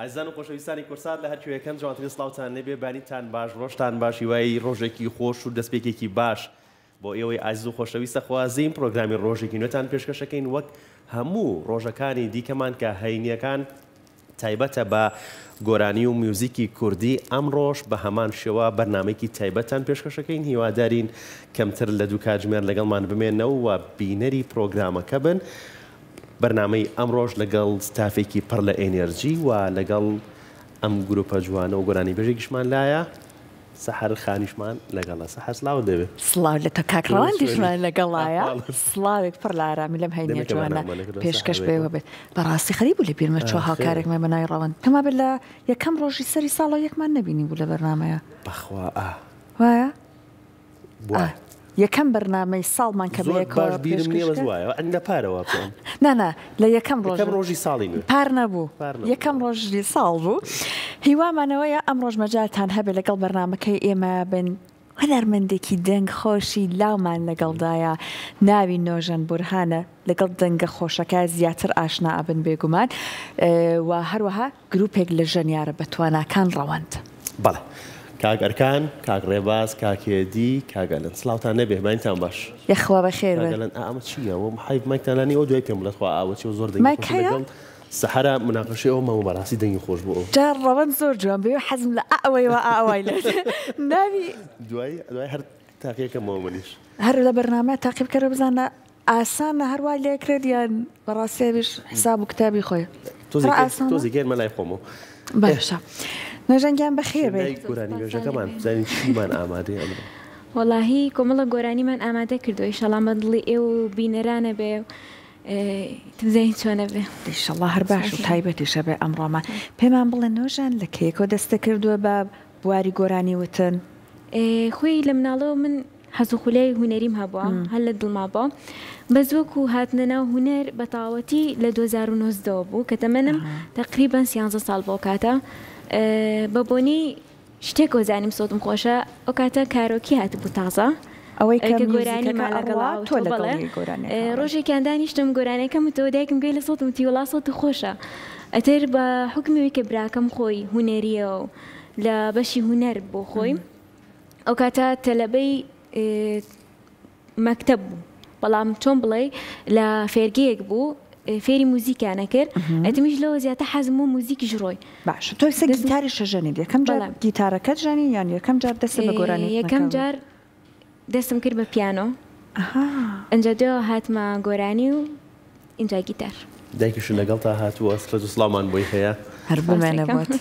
عزیزان و خۆشەویستانی کورسات لە هەرکوێکەکەم جوانترین سڵاوتان لێبێ بانیتان باش ڕۆژتان باش هیوای ڕۆژێکی خۆش و دەستپێکێکی باش بۆ ئێوەی عزیز و خۆشەویستە خوازیم پرۆگرامی ڕۆژێکی نوێتان پێشکەشەکەین وەک هەموو ڕۆژەکانی دیکەمان کە هەینیەکان تایبەتە بە گۆرانی و میوزیکی کوردی ئەمڕۆژ بە هەمان شێوە بەرنامەیەکی تایبەتان پێشکەشەکەین هیوادارین کەمتر لە دوو کاتژمێر لەگەڵمان بمێنەوە و بینەری پرۆگرامەکە بن بەرنامەی ئەمڕۆژ لەگەڵ ستافێکی پڕ لە ئێنێرجی و لەگەڵ ئەم گروپە جوانە و گۆرانی بێژێکیشمان لایە سەحەر خانیشمان لەگەڵە سەحەر سڵاو دەبێت سڵاو لە تۆ کاکڕەوان دیشمان لەگەڵایە سڵاوێک پڕ لە ئارامی لەم هەینیە جوانە پێشکەش پێوە بێت بەڕاستی خەریب بوو لە بیرمە چۆ هاوکارێکمە بەناوی ڕەوەند کەما بێت لە یەکەم ڕۆژی سەری ساڵەوە یەکمان نەبینی بوو لە بەرنامەیە بەخوا وایە یەکەم بەرنامەی ساڵمان کە باش بیرم نییە وایە ئەندە پارەوە بکەم نانا لە یەکەم ڕۆژی ساڵی پار نەبوو یەکەم ڕۆژی ساڵ بوو هیوامانەوەیە ئەم ڕۆژ مەجالتان هەبێت لەگەڵ بەرنامەکەی ئێمە بن هەنەرمەندێکی دەنگ خۆشی لاومان لەگەڵدایە ناوی نۆژەن بورهانە لەگەڵ دەنگە خۆشەکە زیاتر ئاشنا ئەبن بێگومان و هەروەها گروپێک لە ژەنیارە بەتواناکان ڕەوەند بەڵێ کاک ئەرکان کاک ڕێباز کاکێدی کاگەلن سڵاوتان نەبێ ماینتان باش یەخوا بەخێر کاگەلن ئەمە چییە و حیف مایکتانانی ئەو دوای پێم بڵێت خوا ئاوەچی و زۆر دەنگی خۆش لەگەڵ سەحرا مناقەشەی ئەو مەمە بەڕاستی دەنگی خۆش بوو جار ڕەوەند زۆر جوان بێ حەزم لە ئەوەیەوە ئاوای لێ ناوی دوای هەر تاقیەکەمەوە منیش هەر لە بەرنامە تاقیب کەرە بزانە ئاسانە هەروای لێکرێت یان بەڕاستیێویش حساب و کتابی خۆی تۆزی گێرمە لای خۆمەوە باشە نەژەنگیان بەخێر بێت گۆرانی بێژەکەمان بزانین چیمان ئامادەی ئەمڕۆ وەڵاهی کۆمەڵە گۆرانیمان ئامادە کردو ئیشەڵام بە دڵی ئێوە و بینەرانە بێ تزین چۆنە بێ ئیشەڵڵا هەر باش و تایبەتیشە بێ ئەمڕۆمان پێمان بڵێ نۆژان لە کێکۆ دەستە کردووە بە بواری گۆرانی وتن خۆی لە مناڵەوە من حەزوخولای هوەریم هەبووە هەر لە دڵما بۆ بەس وەکو هاتنە ناو هوەر بە تاوەتی لە 2009 بوو کە تەمەنم تقریبان 13 ساڵ بۆ کاتە بە بۆنی شتێک وەزانیم سۆتم خۆشە ئەو کاتە کارۆکی هاتبوو تازە ئەوەی کە گۆرانی ماڵەگەڵا ڕۆژێکیان دانیشتم گۆرانەکەم تۆ دایکم گوێ لە سۆتم تیوەڵا سۆتی خۆشە ئەتر بە حکمەوەی کە براکەم خۆی هوەریە و لە بەشی هوەر بۆ خۆی ئەو کاتە تەلەبەی مەکتەب بوو بەڵام چۆن بڵێ لە فێرگەیەک بوو فێری موزیکیانە کرد ئەتمیش لەوە زیاتر حەزم و موزیکی ژڕۆی باش تۆ سە گیتاری شەژەنی یەکەم جار گیتارەکەت ژانی یان یەکەم جار دەستی بە گۆرانی یەکەم جار دەستم کرد بە پیانۆ ئەنجا دوێ هاتمە گۆرانی و ئینجا گیتار دایکیش لەگەڵ تا هاتووە سڵات و سڵامان بۆی هەیە هەر بمێنە بۆت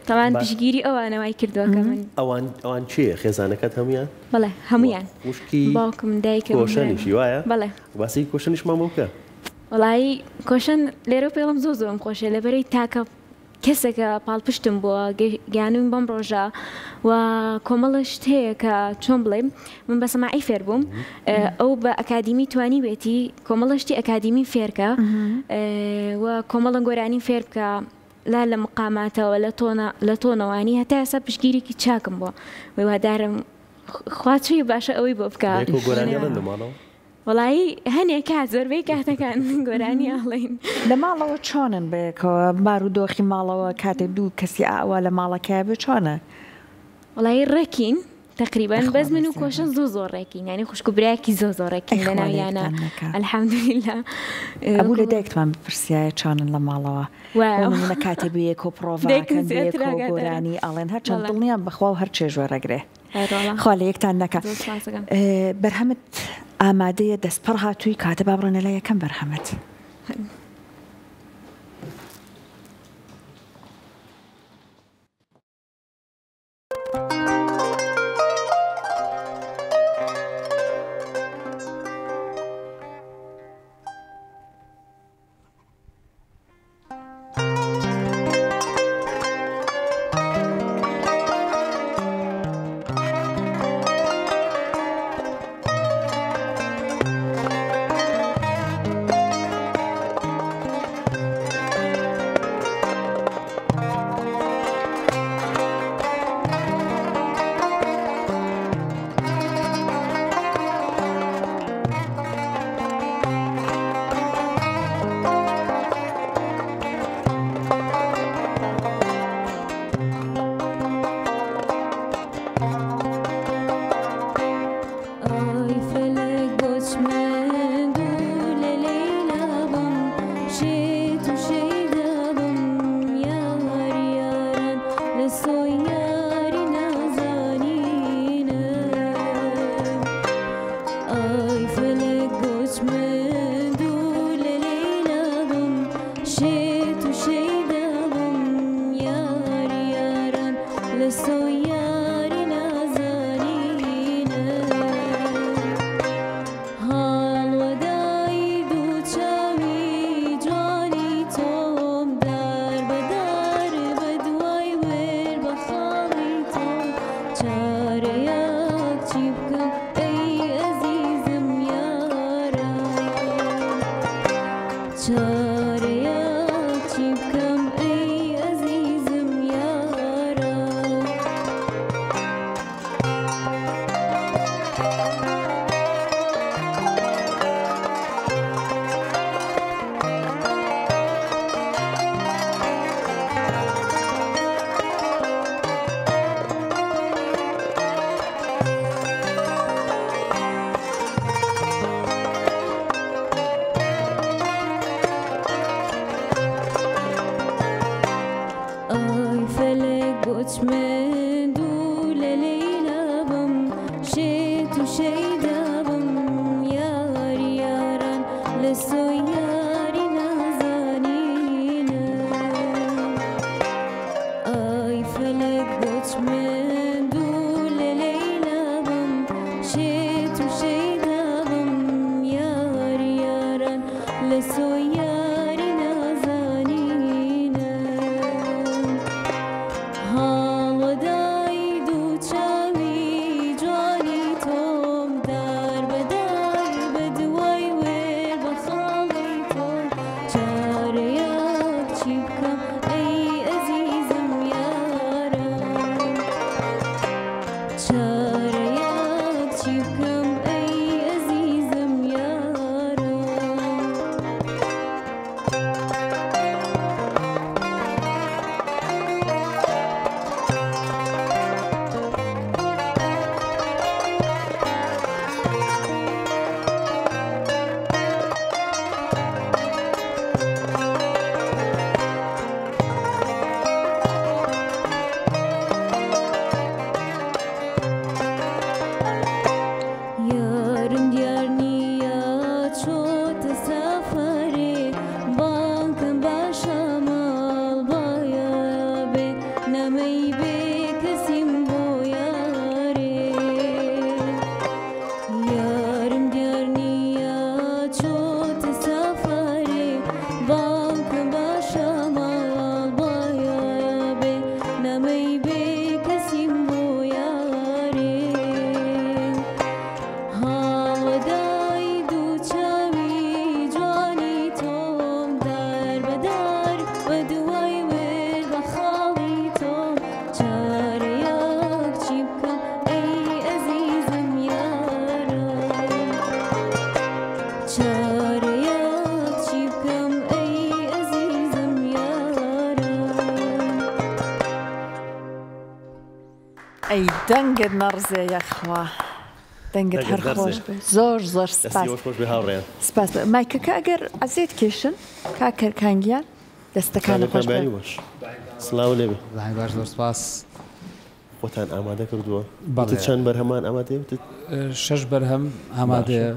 تاوان پشگیری ئەوانەوەی کردووەکە من ئەوان چییە خێزانەکەت هەمویان بەڵێ هەمویان وشکی باوکم دایکم کۆشەنیشی وایە بەڵێ باسی کۆشەنیشمان بۆ بکە وڵایی کۆشن لێرە پێڵم زۆرم خۆشە لەبەرەی تاکە کەسێکە پاڵپشتم بووە گیانویم بەم ڕۆژە و کۆمەڵە شت هەیە کە چۆن بڵێ من بە سەماعی فێر بووم ئەو بە ئەکادیمی توانی بێتی کۆمەڵە شتی ئەکادیمی فێرکە و کۆمەڵە گۆرانی فێر بکە لا لە مقاماتەوە لە تۆنەوانی هەتا ئێستا پشگیرێکی چاکم بووە ویوادارم خواچوی باشە ئەوەی بۆ بکە وڵایی هەنێک کات زۆربەی کاتەکان گۆرانی ئاڵین لە ماڵەوە چۆنن بێکەوە بار و دۆخی ماڵەوە کاتێک دوو کەسی ئاوا لە ماڵەکە بێ چۆنە وڵایی ڕێکین تقریبان بەس من و کۆشن زۆر ڕێکین ینی خوشک و برایەکی زۆر ڕێکین لە ناویانە ئەلحەمدولیلا ئەبوو لە دایکتمان بپرسیایە چۆنن لە ماڵەوە منە کاتێ بێک و پرۆڤاکەن گۆرانی ئەڵێن هەر چەند دڵنیان بەخوا و هەر چێژوەرەگرێ خوا لە یەکتان نەکە بەرهەمت ئامادەیە دەستپەڕ هاتووی کاتە با بڕێنە لە یەکەم بەرهەمت ئەی دەنگت نەڕزێ یەخوا دەنگت هەر خۆش زۆر زۆر سپاس مایکەکە ئەگەر ئەزێت کێشن کاکەرکانگیان دەستەکانە خۆش سڵاو لێبێ باش زۆر سپاس خۆتان ئامادە کردووە چەند بەرهەمان ئامادەیە 6 بەرهەم ئامادەیە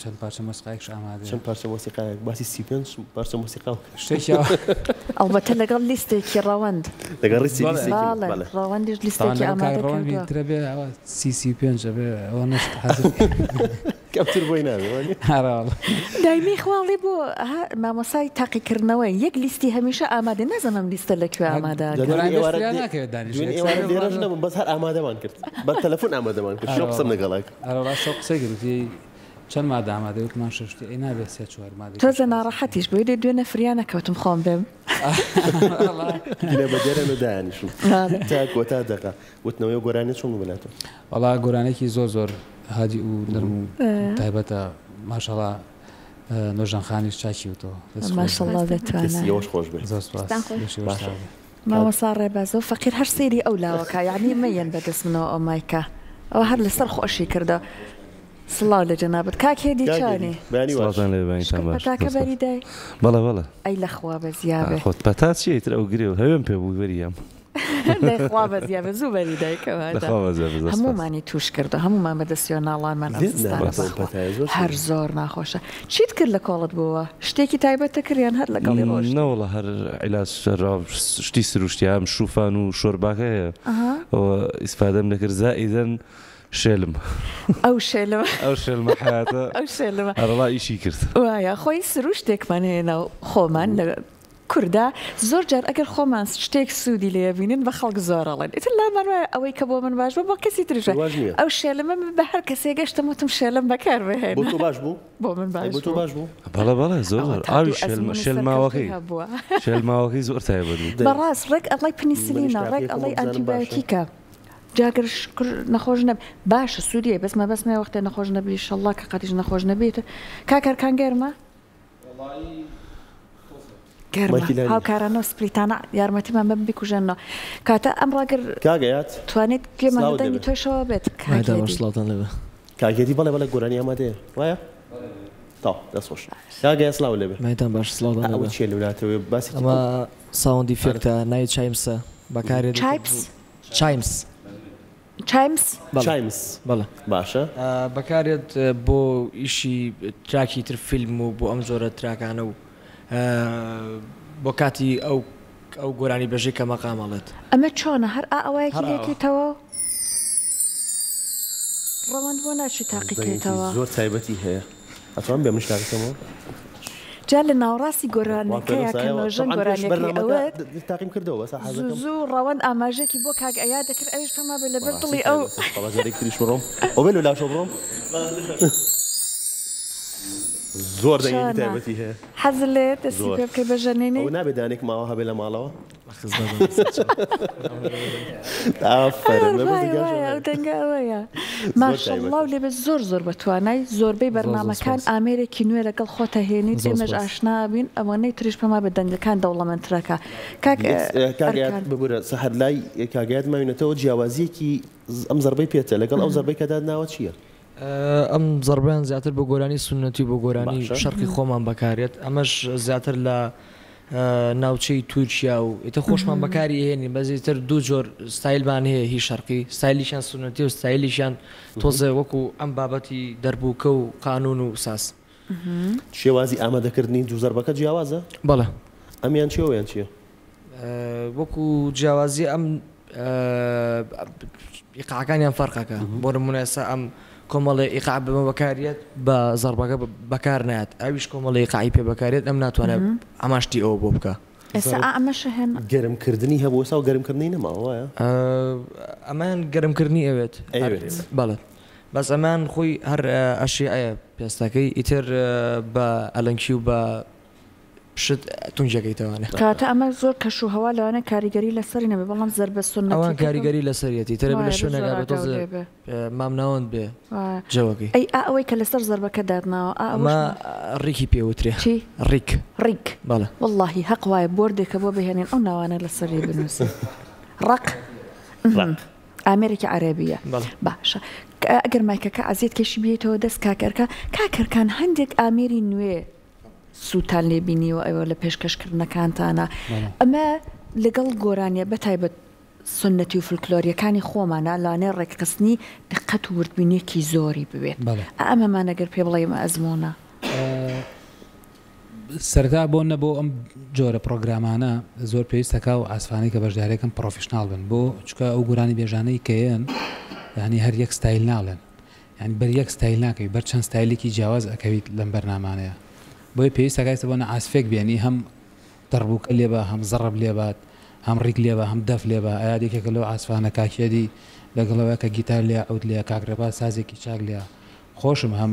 چەند پارچە مۆسیقایەکش ئامادەیە چەند پارچە مۆسیقایەک باسی 35 پارچە مۆسیقا شتێکی ئەڵبەتە لەگەڵ لیستێکی ڕەوەند لەگەڵ ڕەوەندیش لیستێکی ئامادە کردووە بێ 35 بێ ئەوە نشت کەمتر بۆی نابێ دایمی خواڵی بۆ مامۆسای تاقیکردنەوەی یەک لیستی هەمیشە ئامادە نەزانم لیستە لەکوێ ئامادە لێرەش نەبووم بەس هەر ئامادەمان کرد بە تەلەفۆن ئامادەمان کرد شۆ قسەم لەگەڵاک شۆ قسەی گرتی چەند مادە ئامادە وتمان شەشتی ئەی نابێت 3-4 مادە تۆزە ناڕەحەتیش بۆی دوێ نەفریان نەکەوتم خۆم بێم لە بەدێرە دایانیشم تاکۆ تا دەقا وتنەوەی گۆرانێ چۆن بڵاتەوە وەڵا گۆرانێکی زۆر هادی و نەرم و تایبەتە ماشەڵا نۆژانخانیش چاکی وتەوە ماشەڵڵا دەتوانێت خۆش بێت مامۆسا ڕێبازە و فەقیر هەر سێری ئەو لاوەکە یعنی مەیەن بەدەست منەوە ئەو مایکە ئەوە هەر لەسەر خۆشی کردە سڵاو لە جەنابەت کاکێدی چانی پەتاکە بەری دای بەڵێ بەڵێ ئەی لەخوا بە زیابێ خۆت پەتا چیتر ئەو گرێ و هەوێم پێ بوو وەریام خوا بە زیابە زوو بەری دایکەوە هەمومانی توش کردە هەمومان بەدەستیۆ ناڵانمان هەر زۆر ناخۆشە چیت کرد لە کۆڵت بووە شتێکی تایبەتە کردیان هەر لەگەڵی ڕۆژ نەوەڵە هەر عیلاج شتی سروشتیام شوفان و شۆرباکە هەیە ئەوە ئیسفادەم دەکرد زائیدەن شێلم ئەو شێلمە ئەو شێلمە حیاتە ئەو شێلمە هەڕڵا ئیشی کرد وایە خۆی سروشتێکمان هێنا و خۆمان لە کووردا زۆر جار ئەگەر خۆمان شتێک سوودی لێبینن بە خەڵک زۆرەڵێن ئیتر لامان وایە ئەوەی کە بۆ من باش بۆ کەسی ترژە ئەو شێلمە بە هەر کەسێ گەشتم وتم شێلم بەکار بهێن بۆ باش بوو بۆ من باش بوو بەڵێ بەڵێ زۆر ئاوی شێلماوەکەی شێلماوەکەی زۆر تایبەت بوو بەڕاست ڕێک ئەڵی پنیسلینە ڕێک ئەڵی ئەنتیبایۆتیکە جاگەر نەخۆش نەب باشە سوودیە بەس مەبەستمە وەختێ نەخۆش نەبی شەڵڵا کە قەتیش نەخۆش نەبێتە کاکەرکان گەرمە هاوکارانە سپریتانە یارمەتیمان بەم بیکوژێنەوە کاتە ئەمڕاگەر کاگەیات توانێت گوێمانەدەنگی تۆشەوە بێت کاگێتی بەڵێ بەڵێ گۆرانی ئامادەیە وایە تا دەستخۆش کاگەیە سڵاو لێبێ مایتان باش سڵاو چێ لەولاتەوەی باسی ئەمە ساوندی فێکتە ناوی چایمسە بەکارێت چایپس چایمس چایمس بەڵێ باشە بەکارێت بۆ ئیشی تراکی تر فیلم و بۆ ئەم زۆرە تراکانە و بۆ کاتی ئەو گۆرانی بەژێ کە مەقامەڵێت ئەمە چۆنە هەر ئەوەیەکی دێکیتەوە ڕەوەند بۆ ناچی تاقیکەیتەوە زۆر تایبەتی هەیە ئەتوان بێ منشتاکەمەوە جا لە ناوڕاستی گۆرانەکەیە کە نۆژەن گۆرانەکەی ئەوە تاقیم کردەوە زوو ڕەوەند ئاماژێکی بۆ کاک ئەیا دەکرد ئەوش پێما بێ لەبەر دڵی ئەو تریش بڕۆم ئەو بێ لاشۆ بڕۆم زۆر دەنگی تایبەتی هەیە حەزت لێ دەستی پێ بکەی بەژەنێنی ئەو نابێ دانێک ماوە هەبێ لە ماڵەوە ئەو دەنگە ئەوەیە ماشەڵڵا و لێبێ زۆر بەتوانای زۆربەی بەرنامەکان ئامێرێکی نوێ لەگەڵ خۆتە هێنیت ئێمەش ئاشنابین ئەوانەی تریش پێما بە دەنگەکان دەوڵەمەندترەکە ببورە سەحەر لای کاگایات ماوینەتەوە جیاوازیەکی ئەم زەربەی پێتە لەگەڵ ئەو زەربەی کەداد ناوە چییە؟ ئەم زەربیان زیاتر بۆ گۆرانی سنەتی بۆ گۆرانی شەرقی خۆمان بەکارێت ئەمەش زیاتر لە ناوچەی تورکیا و ئێتە خۆشمان بەکاری هێنی بەزیتر دوو جۆر ستایلمان هەیە هی شەرقی ستایلیشیان سنەتی و ستایلیشیان تۆزە وەکو ئەم بابەتی دەربووکە و قانون و ساس شێوازی ئامادەکردنی دوو زەربەکە جیاوازە؟ بەڵێ ئەمیان چیەوەیان چییە؟ وەکو جیاوازی ئەم ئیقاعەکانیان فەرقەکە بۆ نمونە ئێستا ئەم کۆمەڵی ئیقاع بمە بەکارێت بە زەربەکە بەکار نایەت ئەویش کۆمەڵی ئیقاعی پێ بەکارێت ئەم ناتوانێت ئەماشتی ئەوە بۆ بکە ئێستا ئەمەشە هێن گەرمکردنی هەبوو ئێستا و گەرمکردنی نەماوەیە ئەمان گەرمکردنی ئەوێت بەڵێت بەس ئەمان خۆی هەر ئەشیعەیە پێستەکەی ئیتر بە ئەلەنکی و بە شت تونجەکەیتەوانێت کاتە ئەمە زۆر کەش و هەوا لەوانە کاریگەری لەسەری نەبێ بەڵام زەربە سنەتی ئەوان کاریگەری لەسەرەتی ترە لە شوێنەکە بە مامناوەند بێ جەوەکەی ئەوەی کە لەسەر زەربەکە دادناوە ئەمە ڕێکی پێوترێ ڕیک بەڵێ واللهی حەق وایە بۆردێکە بۆ بهێنێن ئەو ناوانە لەسەری بنووسن ڕق ئامێرێکی عەرەبیە باشە ئەگەر مایکەکە ئازیێت کەشی بێتەوە دەست کاکەرکان هەندێک ئامێری نوێ سووتان لێبینیوە ئەوە لە پێشکەشکردنەکانتانە ئەمە لەگەڵ گۆرانیە بەتایبەت سنەتی و فلکلۆریەکانی خۆمانە لاانێ ڕێکخستنی دقت و وردبینێکی زۆری ببێت ئەمەمان ئەگەر پێ بڵێمە ئەزمۆنە سەرتا بۆ نەبوو ئەم جۆرە پرۆگرامانە زۆر پێویستەکە و ئاسفانی کە بەشدارێکم پرۆفیشنال بن بۆ چکە ئەو گورانی بێژانەی کەیەن ینی هەر یەک ستایل ناڵێن ینی بەر یەک ستایل ناکەوی بەر چەند ستایلێکی جیاواز ئەکەویت لەم بەرنامانەیە بۆی پێویستەکەیتە بۆ ئاسفێک بێنی هەم دەربووکە لێبە هەم زەڕب لێبات هەم ڕیک لێبە هەم دەف لێبە ئایا دێکێکە لەو ئاسفانە کاکێدی لەگەڵەوە کە گیتار لێ ئەوت لێ کاکرەبا سازێکی چاک لێ خۆشم هەم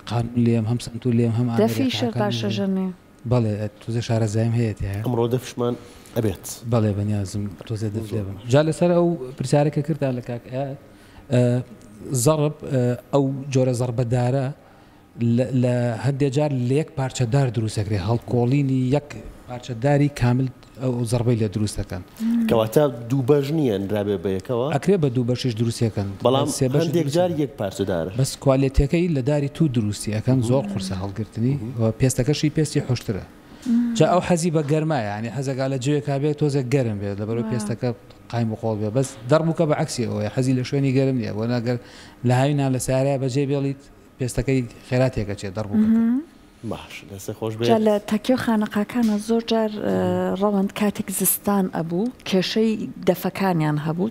قانون لێم هەم سنتور لێم هەم دەفیشە باشەژەنێ بەڵێ تۆزە شارەزایم هەیە ئەمڕۆ دەفشمان ئەبێت بەڵێ بەنیازم تۆزە دەف لێ بم جا لەسەر ئەو پرسیارێکە کردا لە کاک زەڕب ئەو جۆرە زەربەدارە لە هەندێک جار لە یەک پارچەدار دروستەکرێ هەڵکۆڵینی یەک پارچەداری کامل ئەو زەربەی لە دروستەکەن کەواتە دوو بەش نییەن درابێ بەیەکەوە ئەکرێ بە دوو بەشش دروستیەکەن بەڵام هەندێک جار یەک پارچەدارە بەس کوالیتەکەی لە داری تو دروستی ئەەکەن زۆر قورسە هەڵگرتنی پێستەکەشی پێستی خۆشترە جا ئەو حەزی بە گەرمایە ینی حەزەکە لە جوێکا بێت تۆزێک گەرم بێت لەبەرەوە پێستەکە قایم بخۆڵ بێ بەس دەربووکە بە عکسی ئەوە حەزی لە شوێنی گەرم نیە بۆ ناگەر لە هاوینا لە سارەیە بەجێ بێڵیت پێستەکەی خێراتێکە چێت دەربووکە باش دەستە خۆش بێت لە تەکیۆ خانەقاکانە زۆر جار ڕەوەند کاتێک زستان ئەبوو کێشەی دەفەکانیان هەبوو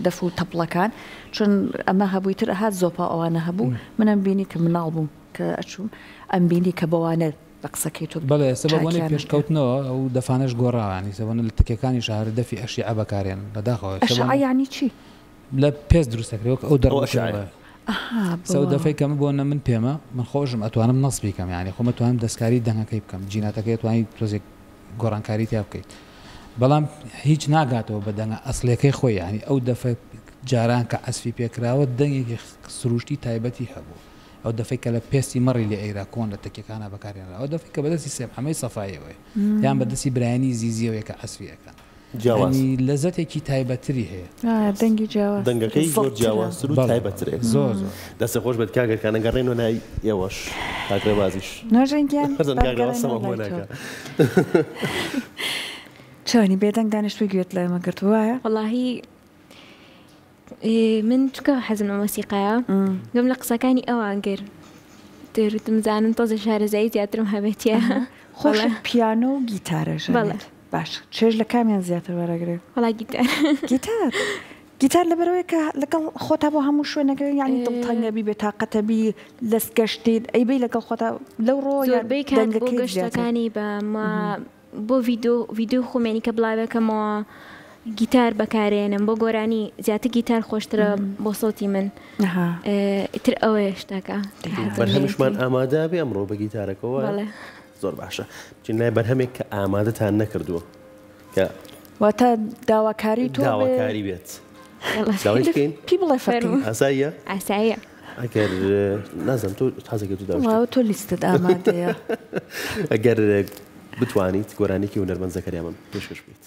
دەف و تەپڵەکان چون ئەمە هەبووی تر هات زۆپا ئەوانە هەبوو منم بینی کە مناڵ بووم کە ئەچوم ئەم بینی کە بەوانە بەقسەکەی تۆ بەڵێ سەبەوەی پێشکەوتنەوە ئەو دەفانش گۆڕاوانی سەبەنە لە تکەکانی شار دەفی ئەشیع بەکارێن بەداخەوە ینی چی لە پێست دروستەکرێت ئەو دەڕۆشەوە سەو دەفەی کەمە بۆنە من پێمە من خۆشم ئەتوانم نەسبی کەم یعنی خۆمە توانم دەستکاری دەنگەکەی بکەم جیناتەکەی توانی تۆزێک گۆڕانکاری تیا بکەیت بەڵام هیچ ناگاتەوە بە دەنگە ئەسلەکەی خۆی ینی ئەو دەفە جاران کە ئەسفی پێکراوە دەنگێکی سروشتی تایبەتی هەبوو ئەو دەفەی کە لە پێستی مەڕی لە ئێرا کۆن لە تەکیەکانە بەکارێنرا ئەو دەفەی کە بەدەستی سێم هەمەی سەفایەوەی یان بەدەستی برایانی زیزیەوەی کە ئەسفیەکەن لەزەتێکی تایبەتری هەیە دەنگی جیاواز دەنگەکەی زۆر جیاوازتر و تایبەترێ زۆر دەستە خۆش بێت کاگەرکانە گەڕێنەوە نای ئێوەش کاکرێبازیش نۆژەنگیان چۆنی بێدەنگ دانیشتوی گوێت لە ئێمە گرت وایە وەڵاهی من چکە حەزم لە مۆسیقایە گەم لە قسەکانی ئەوان گر دەوتم زانم تۆزە شارەزایی زیاترم هەبێتە خۆش پیانۆ و گیتارەژە باش چێژ لە کامیان زیاتر وەرەگرێت وڵا گیتار گیتار لەبەرەوەی کە لەگەڵ خۆتا بۆ هەموو شوێنەکە یانی دڵتەنگەبی بێ تااقەتەبی لەس گەشتیت ئەیبەی لەگەڵ خۆتا لەو ڕۆ زۆربەی کات بۆ گەشتەکانی بە بۆ ڤیددیو خۆمێنی کە بڵاوەکەمەوە گیتار بەکارێنم بۆ گۆرانی زیاتر گیتار خۆشترە بۆ سۆتی من تر ئەوەیە شتەکە بەرهەمیشمان ئامادە بێ ئەمڕۆ بە گیتارەکەەوە زۆر باشە چینای بەرهەمێک کە ئامادەتان نەکردووە کە واتە داواکاری تۆ داواکاری بێت پی بڵێ فەرمو ئاساییە ئاساییە ئەگەر نازانم تۆ تازەکە تۆ لیستت ئامادەیە ئەگەر بتوانیت گۆرانێکی هونەرمەند زەکەریا من پێشکەش بیت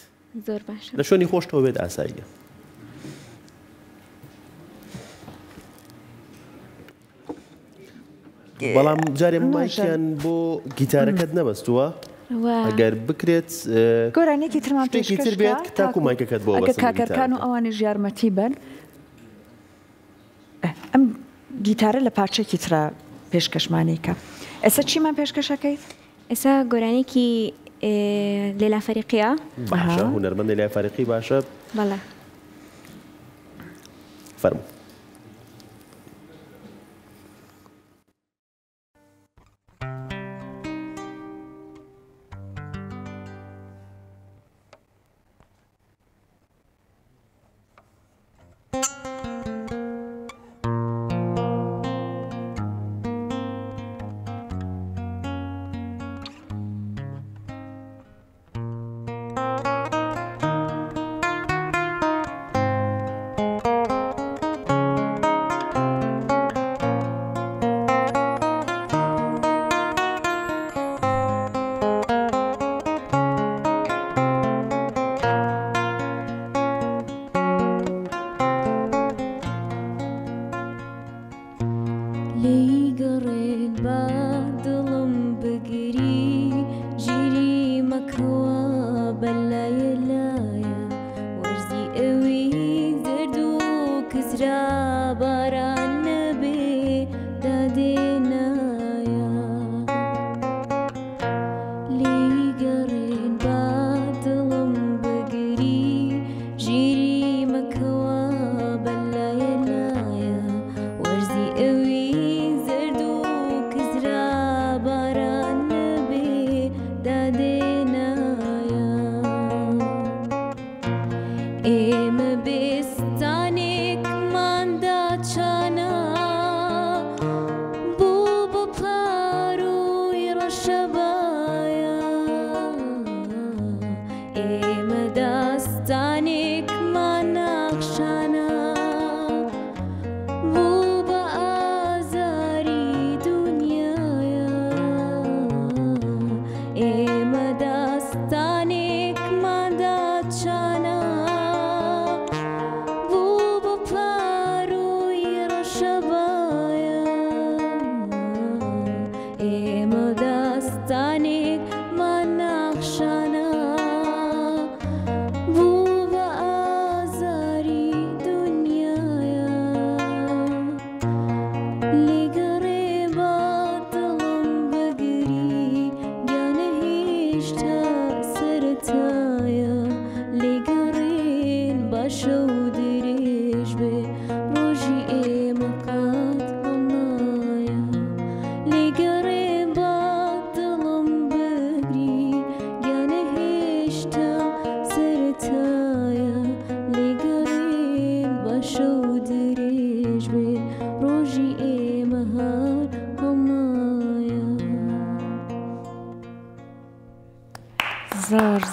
زۆر باشە لە شوێنی خۆشتەوە بێت ئاساییە بەڵام جارێ مایکیان بۆ گیتارەکەت نەبەستووە ئەگەر بکرێت گۆرانێکی ترمان شتێکی تر بێت کە تاکو مایکەکەت بۆ ئەگەر کاکەرکان و ئەوانیش یارمەتی بن ئەم گیتارە لە پارچێکی ترە پێشکەشمانێکە ئێستا چیمان پێشکەشەکەیت؟ ئێستا گۆرانێکی لێلا فەریقیە باشە هونەرمەند لێلا فەریقی باشە بەڵێ فەرموو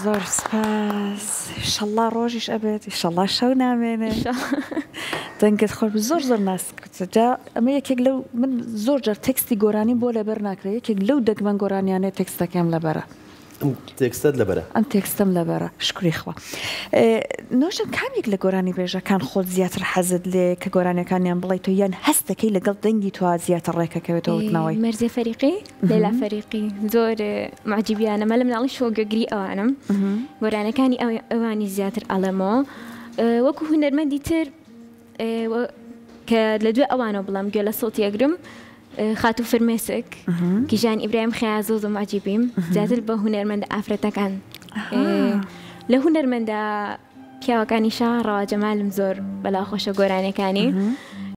زۆر سپاس ئینشەڵڵا ڕۆژیش ئەبێت ئینشەڵڵا شەو نامێنێ دەنگت خۆش زۆر ناسکجا ئەمە یەکێک لەو من زۆر جار تێکستی گۆرانی بۆ لەبەر ناکرێت یەکێک لەو دەگمەن گۆرانیانەیە تێکستەکەم لەبەرە تێکستت لەبەرە ئەم تێکستم لەبەرە شکری خوا نۆشم کامێک لە گۆرانی بێژەکان خۆت زیاتر حەزت لێ کە گۆرانەکانیان بڵێیت و یان هەستەکەی لەگەڵ دەنگی تو زیاتر ڕێکەکەوێتەوە وتنەوەی مەرزێ فەریقی لێلا فەریقی زۆر معجیبیانە مە لە مناڵی شۆگەگری ئەوانم گۆرانەکانی ئەوانی زیاتر ئەڵەمەوە وەکو هونەرمەندی تر کە لە دوێ ئەوانە بڵام گوێ لە سڵتی ئەگرم خاتو فرمێسک کیژان ئیبراهیم خەیاز زۆر عجیبیم زیاتر بە هونەرمەندە ئافرەتەکان لە هونەرمەندە پیاوەکانیشا ڕەوا جەمالم زۆر بەلاخۆشە گۆرانەکانی